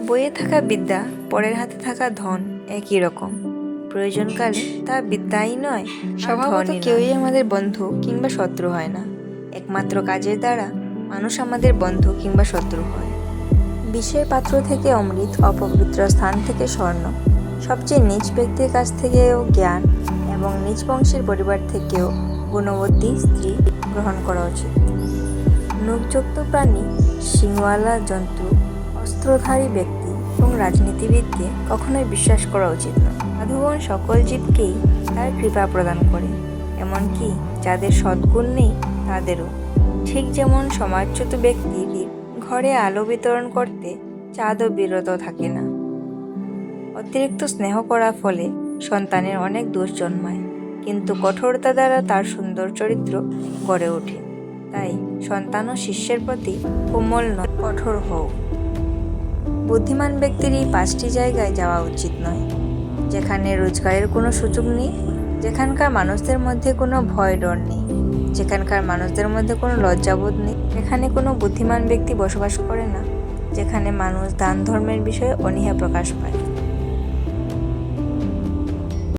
বইয়ে থাকা বিদ্যা, পরের হাতে থাকা ধন একই রকম। প্রয়োজনকালে তা বিদ্যাই নয়, স্বভাবত কেউই আমাদের বন্ধু কিংবা শত্রু হয় না। একমাত্র কাজের দ্বারা মানুষ আমাদের বন্ধু কিংবা শত্রু হয়। বিষের পাত্র থেকে অমৃত, অপবিত্র স্থান থেকে স্বর্ণ, সবচেয়ে নিচ ব্যক্তির কাছ থেকেও জ্ঞান এবং নিজ বংশের পরিবার থেকেও গুণবতী স্ত্রী গ্রহণ করা উচিত। নখযুক্ত প্রাণী, শিংওয়ালা জন্তু, অস্ত্রধারী ব্যক্তি এবং রাজনীতিবিদকে কখনোই বিশ্বাস করা উচিত নয়। সাধুগণ সকল জীবকেই তার কৃপা প্রদান করে, এমনকি যাদের সদ্গুণ নেই তাদেরও। ঠিক যেমন সমাজচ্যুত ব্যক্তির ঘরে আলো বিতরণ করতে চাঁদও বিরত থাকে না। অতিরিক্ত স্নেহ করার ফলে সন্তানের অনেক দোষ জন্মায়, কিন্তু কঠোরতা দ্বারা তার সুন্দর চরিত্র গড়ে ওঠে। তাই সন্তান ও শিষ্যের প্রতি কোমল নয়, কঠোর হোক। বুদ্ধিমান ব্যক্তির এই 5টি জায়গায় যাওয়া উচিত নয়: যেখানে রোজগারের কোনো সুযোগ নেই, যেখানকার মানুষদের মধ্যে কোনো ভয় ডর নেই, যেখানকার মানুষদের মধ্যে কোনো লজ্জাবোধ নেই, যেখানে কোনো বুদ্ধিমান ব্যক্তি বসবাস করে না, যেখানে মানুষ দান ধর্মের বিষয়ে অনীহা প্রকাশ পায়।